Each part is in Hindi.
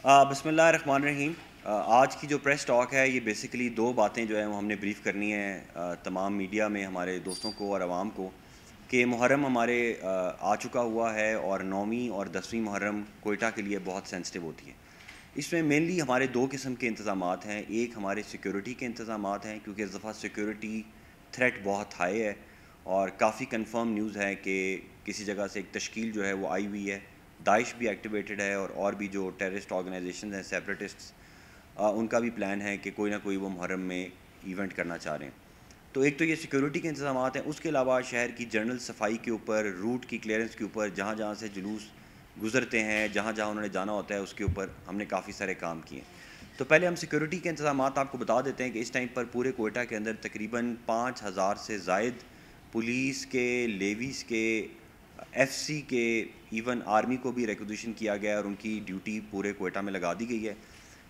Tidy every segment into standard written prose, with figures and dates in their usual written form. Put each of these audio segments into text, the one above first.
बिस्मिल्लाहिर्रहमानिर्रहीम। आज की जो प्रेस टॉक है ये बेसिकली दो बातें जो है वो हमने ब्रीफ़ करनी है तमाम मीडिया में हमारे दोस्तों को और आवाम को कि मुहर्रम हमारे आ चुका हुआ है और 9वीं और 10वीं मुहर्रम कोयटा के लिए बहुत सेंसिटिव होती है। इसमें मेनली हमारे दो किस्म के इंतज़ामात हैं। एक हमारे सिक्योरिटी के इंतज़ामात हैं क्योंकि इस दफ़ा सिक्योरिटी थ्रेट बहुत हाई है और काफ़ी कंफर्म न्यूज़ है कि किसी जगह से एक तश्कील जो है वो आई हुई है। दाइश भी एक्टिवेटेड है और भी जो टेररिस्ट ऑर्गेनाइजेशन हैं सेपरेटिस्ट्स उनका भी प्लान है कि कोई ना कोई वो मुहर्रम में इवेंट करना चाह रहे हैं। तो एक तो ये सिक्योरिटी के इंतज़ामात हैं, उसके अलावा शहर की जनरल सफाई के ऊपर, रूट की क्लियरेंस के ऊपर, जहाँ जहाँ से जुलूस गुजरते हैं, जहाँ जहाँ उन्होंने जाना होता है उसके ऊपर हमने काफ़ी सारे काम किए। तो पहले हम सिक्योरिटी के इंतज़ामात आपको बता देते हैं कि इस टाइम पर पूरे कोयटा के अंदर तकरीबन 5000 से ज़ायद पुलिस के, लेवीज़ के, एफसी के, इवन आर्मी को भी रिक्विजिशन किया गया है और उनकी ड्यूटी पूरे कोयटा में लगा दी गई है।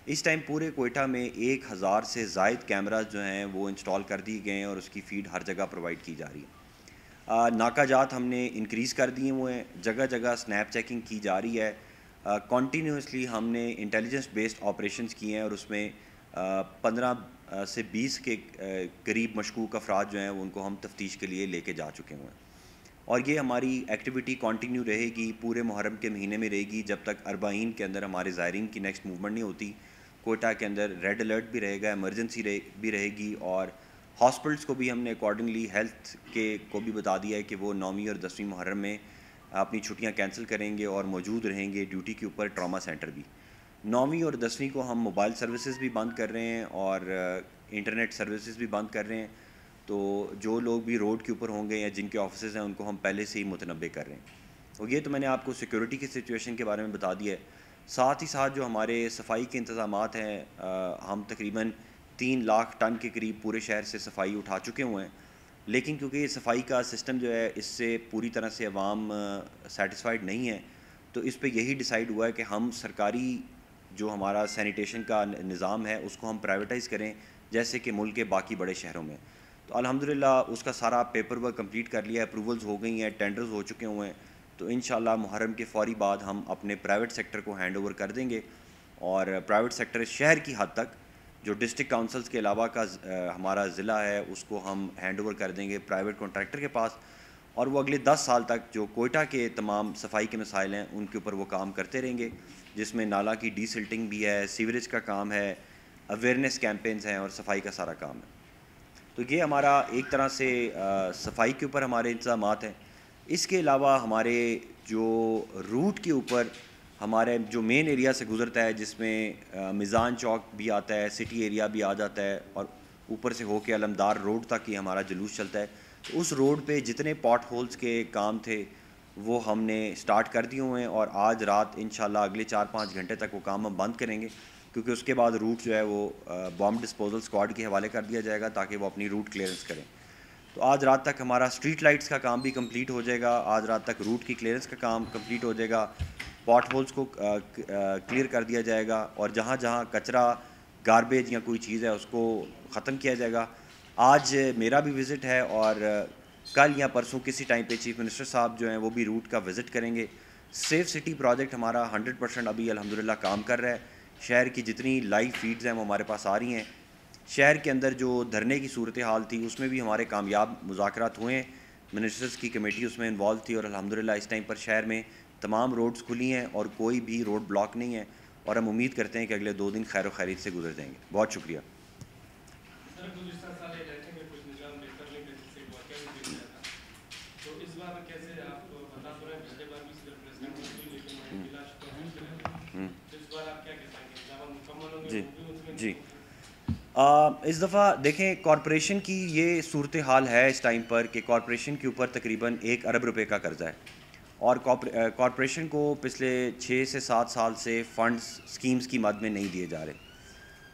इस टाइम पूरे कोयटा में 1000 से ज़ायद कैमराज जो हैं वो इंस्टॉल कर दिए गए हैं और उसकी फ़ीड हर जगह प्रोवाइड की जा रही है। नाकाजात हमने इंक्रीज़ कर दिए हुए हैं, जगह जगह स्नैप चेकिंग की जा रही है। कॉन्टीन्यूसली हमने इंटेलिजेंस बेस्ड ऑपरेशंस किए हैं और उसमें 15 से 20 के करीब मशकूक अफराद जो हैं उनको हम तफ्तीश के लिए लेके जा चुके हुए हैं। और ये हमारी एक्टिविटी कंटिन्यू रहेगी, पूरे मुहर्रम के महीने में रहेगी जब तक अरबाइन के अंदर हमारे ज़ायरीन की नेक्स्ट मूवमेंट नहीं होती। कोयटा के अंदर रेड अलर्ट भी रहेगा, एमरजेंसी भी रहेगी और हॉस्पिटल्स को भी हमने अकॉर्डिंगली हेल्थ के को भी बता दिया है कि वो 9वीं और 10वीं मुहर्रम में अपनी छुट्टियां कैंसिल करेंगे और मौजूद रहेंगे ड्यूटी के ऊपर। ट्रॉमा सेंटर भी 9वीं और 10वीं को हम मोबाइल सर्विसेज भी बंद कर रहे हैं और इंटरनेट सर्विसेज भी बंद कर रहे हैं। तो जो लोग भी रोड के ऊपर होंगे या जिनके ऑफिसेज़ हैं उनको हम पहले से ही मुतनब्बे कर रहे हैं। और ये तो मैंने आपको सिक्योरिटी की सिचुएशन के बारे में बता दिया है। साथ ही साथ जो हमारे सफाई के इंतज़ामात हैं, हम तकरीबन 3 लाख टन के करीब पूरे शहर से सफाई उठा चुके हुए हैं। लेकिन क्योंकि ये सफाई का सिस्टम जो है इससे पूरी तरह से अवाम सेटिस्फाइड नहीं है, तो इस पे यही डिसाइड हुआ है कि हम सरकारी जो हमारा सैनिटेशन का निज़ाम है उसको हम प्राइवेटाइज़ करें, जैसे कि मुल्क के बाकी बड़े शहरों में। तो अल्हम्दुलिल्लाह उसका सारा पेपर वर्क कंप्लीट कर लिया है, अप्रूवल्स हो गई हैं, टेंडर्स हो चुके हुए हैं। तो इंशाल्लाह मुहर्रम के फ़ौरी बाद हम अपने प्राइवेट सेक्टर को हैंड ओवर कर देंगे और प्राइवेट सेक्टर शहर की हद तक जो डिस्ट्रिक्ट काउंसिल्स के अलावा का हमारा ज़िला है उसको हम हैंड ओवर कर देंगे प्राइवेट कॉन्ट्रैक्टर के पास और वो अगले 10 साल तक जो कोयटा के तमाम सफाई के मसाइल हैं उनके ऊपर वो काम करते रहेंगे, जिसमें नाला की डीसिल्टिंग भी है, सीवरेज का काम है, अवेयरनेस कैंपेन्स हैं और सफाई का सारा काम है। तो ये हमारा एक तरह से सफाई के ऊपर हमारे इंतज़ामात हैं। इसके अलावा हमारे जो रूट के ऊपर हमारे जो मेन एरिया से गुज़रता है, जिसमें मिज़ान चौक भी आता है, सिटी एरिया भी आ जाता है और ऊपर से होके अलमदार रोड तक ही हमारा जुलूस चलता है। तो उस रोड पे जितने पॉट होल्स के काम थे वो हमने स्टार्ट कर दिए हुए हैं और आज रात इंशाल्लाह अगले 4-5 घंटे तक वो काम हम बंद करेंगे, क्योंकि उसके बाद रूट जो है वो बॉम्ब डिस्पोजल स्क्वाड के हवाले कर दिया जाएगा ताकि वो अपनी रूट क्लियरेंस करें। तो आज रात तक हमारा स्ट्रीट लाइट्स का काम भी कंप्लीट हो जाएगा, आज रात तक रूट की क्लियरेंस का काम कंप्लीट हो जाएगा, पॉट होल्स को क्लियर कर दिया जाएगा और जहाँ जहाँ कचरा, गारबेज या कोई चीज़ है उसको ख़त्म किया जाएगा। आज मेरा भी विज़िट है और कल या परसों किसी टाइम पे चीफ़ मिनिस्टर साहब जो हैं वो भी रूट का विज़िट करेंगे। सेफ़ सिटी प्रोजेक्ट हमारा 100% अभी अल्हम्दुलिल्लाह काम कर रहा है। शहर की जितनी लाइव फीड्स हैं वो हमारे पास आ रही हैं। शहर के अंदर जो धरने की सूरत हाल थी उसमें भी हमारे कामयाब मुज़ाकरात हुए हैं। मिनिस्टर्स की कमेटी उसमें इन्वॉल्व थी और अल्हम्दुलिल्लाह इस टाइम पर शहर में तमाम रोड्स खुली हैं और कोई भी रोड ब्लॉक नहीं है और हम उम्मीद करते हैं कि अगले 2 दिन खैर खैरियत से गुजर जाएंगे। बहुत शुक्रिया। सर, गुज़िश्ता साल इलाके में कुछ निज़ाम बेहतर नहीं था जिससे एक वाक़या भी पेश आया था, तो इस बार कैसे आप बता तो रहे हैं, पिछले बार भी सिर्फ प्रेस कॉन्फ्रेंस हुई लेकिन वहीं की लाश तो हम चले, तो इस बार आप क्या कहते हैं कि निज़ाम मुकम्मल होंगे, जी वो भी उसमें जी। नहीं होंगे? इस दफ़ा देखें कॉरपोरेशन की ये सूरत हाल है इस टाइम पर कि कॉरपोरेशन के ऊपर तकरीबन 1 अरब रुपए का कर्ज़ा है और कॉरपोरेशन को पिछले 6 से 7 साल से फ़ंड्स स्कीम्स की मद में नहीं दिए जा रहे।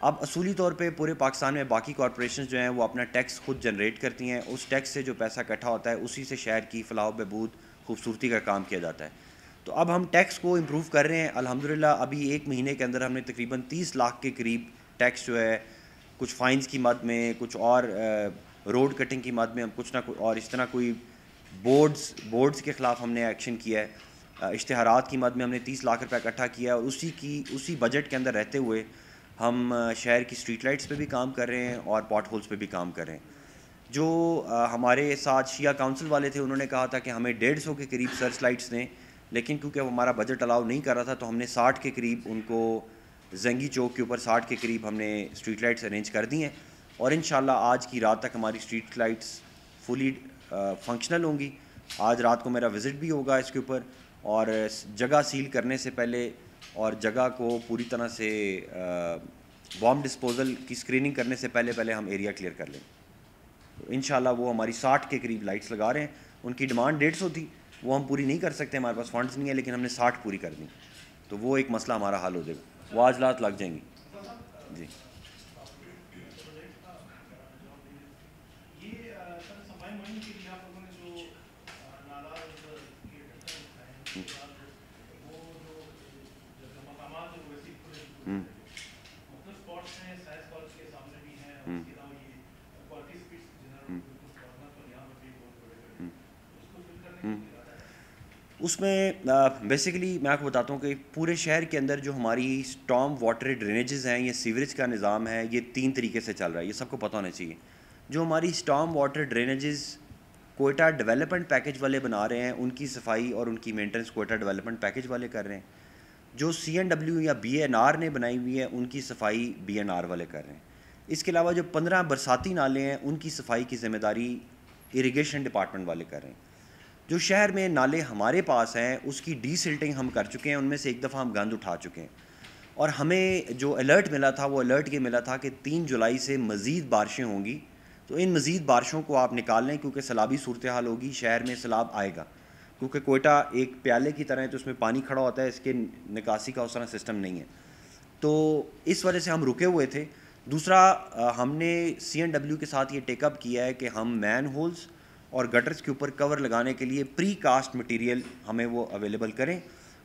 अब असूली तौर पे पूरे पाकिस्तान में बाकी कॉरपोरेशन जो हैं वो अपना टैक्स खुद जनरेट करती हैं, उस टैक्स से जो पैसा इकट्ठा होता है उसी से शहर की फलाह बहबूद खूबसूरती का काम किया जाता है। तो अब हम टैक्स को इम्प्रूव कर रहे हैं अल्हम्दुलिल्लाह। अभी 1 महीने के अंदर हमने तकरीबन 30 लाख के करीब टैक्स जो है कुछ फ़ाइन्स की मद में, कुछ और रोड कटिंग की मद में, हम कुछ ना कुछ और इस तरह कोई बोर्ड्स के ख़िलाफ़ हमने एक्शन किया है। इश्तिहारात की मद में हमने 30 लाख रुपये इकट्ठा किया और उसी बजट के अंदर रहते हुए हम शहर की स्ट्रीट लाइट्स पे भी काम कर रहे हैं और पॉट होल्स पे भी काम कर रहे हैं। जो हमारे साथ शिया काउंसिल वाले थे उन्होंने कहा था कि हमें 150 के करीब सर्च लाइट्स दें, लेकिन क्योंकि वो हमारा बजट अलाउ नहीं कर रहा था तो हमने 60 के करीब उनको जंगी चौक के ऊपर 60 के करीब हमने स्ट्रीट लाइट्स अरेंज कर दी हैं और इंशाल्लाह आज की रात तक हमारी स्ट्रीट लाइट्स फुली फंक्शनल होंगी। आज रात को मेरा विज़िट भी होगा इसके ऊपर और जगह सील करने से पहले और जगह को पूरी तरह से बॉम्ब डिस्पोजल की स्क्रीनिंग करने से पहले हम एरिया क्लियर कर लें। तो इंशाल्लाह वो हमारी 60 के करीब लाइट्स लगा रहे हैं। उनकी डिमांड 150 थी, वो हम पूरी नहीं कर सकते, हमारे पास फंड्स नहीं है, लेकिन हमने 60 पूरी कर दी तो वो एक मसला हमारा हल हो जाएगा। वो आज रात लग जाएंगी जी। उसमें बेसिकली मैं आपको बताता हूँ कि पूरे शहर के अंदर जो हमारी स्टॉर्म वाटर ड्रेनेजेस हैं, ये सीवरेज का निज़ाम है, ये 3 तरीके से चल रहा है, ये सबको पता होना चाहिए। जो हमारी storm water drainages Quetta development package वाले बना रहे हैं, उनकी सफाई और उनकी मेंटेनेंस कोयटा डेवलपमेंट पैकेज वाले कर रहे हैं। जो CNW या BNR ने बनाई हुई है, उनकी सफाई BNR वाले कर रहे हैं। इसके अलावा जो 15 बरसाती नाले हैं, उनकी सफाई की ज़िम्मेदारी इरिगेशन डिपार्टमेंट वाले कर रहे हैं। जो शहर में नाले हमारे पास हैं उसकी डीसिल्टिंग हम कर चुके हैं, उनमें से एक दफ़ा हम गंद उठा चुके हैं और हमें जो अलर्ट मिला था वो अलर्ट ये मिला था कि 3 जुलाई से मज़ीद बारिशें होंगी। तो इन मज़ीद बारिशों को आप निकाल लें क्योंकि सैलाबी सूरत हाल होगी, शहर में सैलाब आएगा क्योंकि कोयटा एक प्याले की तरह है तो उसमें पानी खड़ा होता है, इसके निकासी का उस तरह सिस्टम नहीं है, तो इस वजह से हम रुके हुए थे। दूसरा, हमने CNW के साथ ये टेकअप किया है कि हम मैन होल्स और गटर्स के ऊपर कवर लगाने के लिए प्री कास्ट मटेरियल हमें वो अवेलेबल करें।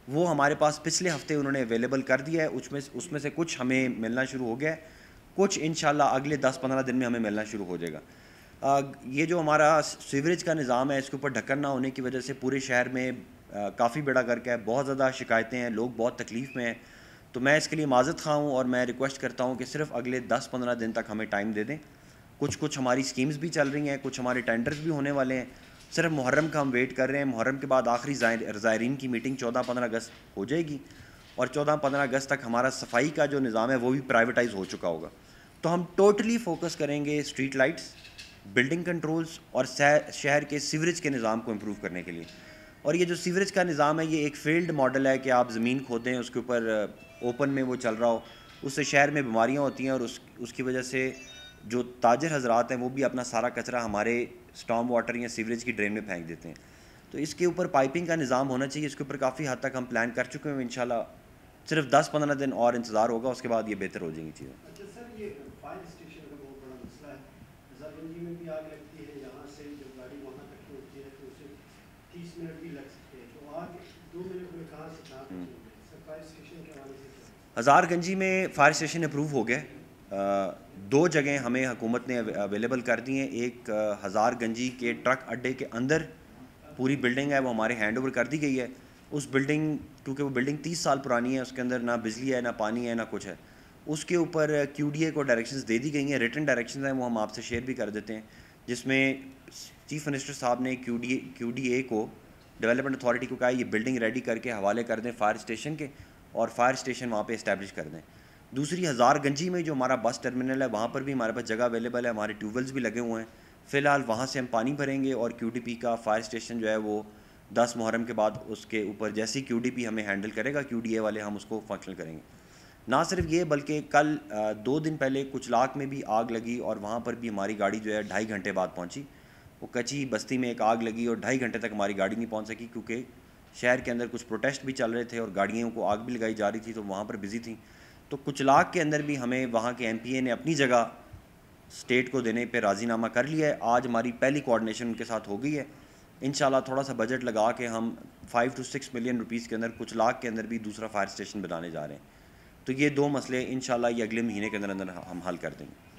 वो हमारे पास पिछले हफ्ते उन्होंने अवेलेबल कर दिया है, उसमें से कुछ हमें मिलना शुरू हो गया है, कुछ इंशाल्लाह अगले 10-15 दिन में हमें मिलना शुरू हो जाएगा। ये जो हमारा सीवरेज का निज़ाम है, इसके ऊपर ढक्कन ना होने की वजह से पूरे शहर में काफ़ी बेड़ा गर्क है, बहुत ज़्यादा शिकायतें हैं, लोग बहुत तकलीफ़ में हैं। तो मैं इसके लिए माज़रत ख़्वाह हूँ और मैं रिक्वेस्ट करता हूँ कि सिर्फ अगले 10-15 दिन तक हमें टाइम दे दें। कुछ हमारी स्कीम्स भी चल रही हैं, कुछ हमारे टेंडर्स भी होने वाले हैं। सिर्फ मुहर्रम का हम वेट कर रहे हैं। मुहर्रम के बाद आखिरी ज़ायरीन की मीटिंग 14-15 अगस्त हो जाएगी और 14-15 अगस्त तक हमारा सफाई का जो निज़ाम है वो भी प्राइवेटाइज हो चुका होगा। तो हम टोटली फोकस करेंगे स्ट्रीट लाइट्स, बिल्डिंग कंट्रोल्स और शहर के सीवरेज के निज़ाम को इम्प्रूव करने के लिए। और ये जो सीवरेज का निज़ाम है ये एक फील्ड मॉडल है कि आप ज़मीन खोदें, उसके ऊपर ओपन में वो चल रहा हो, उससे शहर में बीमारियाँ होती हैं और उसकी वजह से जो ताजर हजरात हैं वो भी अपना सारा कचरा हमारे स्टॉर्म वाटर या सीवरेज की ड्रेन में फेंक देते हैं। तो इसके ऊपर पाइपिंग का निज़ाम होना चाहिए, इसके ऊपर काफ़ी हद तक हम प्लान कर चुके हैं। इंशाल्लाह सिर्फ 10-15 दिन और इंतज़ार होगा, उसके बाद ये बेहतर हो जाएंगी चीज़ें। अच्छा सर, ये फायर स्टेशन का बहुत बड़ा मसला है, हज़ारगंजी में भी आग लगती है, यहाँ से जब गाड़ी वहाँ तक पहुँचती है तो उसे 30 मिनट भी लग सकते हैं, तो आग 2 मिनट में कहाँ से कहाँ पहुँचेंगे सर? फायर स्टेशन के हवाले से हज़ारगंजी में फ़ायर स्टेशन अप्रूव हो गया। 2 जगह हमें हुकूमत ने अवेलेबल कर दी हैं। एक हज़ारगंजी के ट्रक अड्डे के अंदर पूरी बिल्डिंग है, वो हमारे हैंड ओवर कर दी गई है। उस बिल्डिंग, क्योंकि वो बिल्डिंग 30 साल पुरानी है, उसके अंदर ना बिजली है, ना पानी है, ना कुछ है। उसके ऊपर QDA को डायरेक्शंस दे दी गई हैं, रिटन डायरेक्शंस हैं, वो हम आपसे शेयर भी कर देते हैं, जिसमें चीफ मिनिस्टर साहब ने QDA को, डेवलपमेंट अथॉरिटी को कहा ये बिल्डिंग रेडी करके हवाले कर दें फायर स्टेशन के और फायर स्टेशन वहाँ पे इस्टेब्लिश कर दें। दूसरी, हज़ारगंजी में जो हमारा बस टर्मिनल है वहाँ पर भी हमारे पास जगह अवेलेबल है, हमारे ट्यूबवेल्स भी लगे हुए हैं। फ़िलहाल वहाँ से हम पानी भरेंगे और QDP का फायर स्टेशन जो है वो 10 मुहर्रम के बाद उसके ऊपर जैसे ही QDP हमें हैंडल करेगा, QDA वाले, हम उसको फंक्शनल करेंगे। ना सिर्फ ये बल्कि कल 2 दिन पहले कुचलाक में भी आग लगी और वहाँ पर भी हमारी गाड़ी जो है 2.5 घंटे बाद पहुँची। वो कच्ची बस्ती में एक आग लगी और 2.5 घंटे तक हमारी गाड़ी नहीं पहुँच सकी क्योंकि शहर के अंदर कुछ प्रोटेस्ट भी चल रहे थे और गाड़ियों को आग भी लगाई जा रही थी, तो वहाँ पर बिज़ी थी। तो कुचलाक के अंदर भी हमें वहाँ के MPA ने अपनी जगह स्टेट को देने पे राज़ीनामा कर लिया है। आज हमारी पहली कोऑर्डिनेशन उनके साथ हो गई है। इंशाल्लाह थोड़ा सा बजट लगा के हम 5 to 6 मिलियन रुपीज़ के अंदर कुचलाक के अंदर भी दूसरा फायर स्टेशन बनाने जा रहे हैं। तो ये 2 मसले इंशाल्लाह ये अगले महीने के अंदर अंदर हम हल कर देंगे।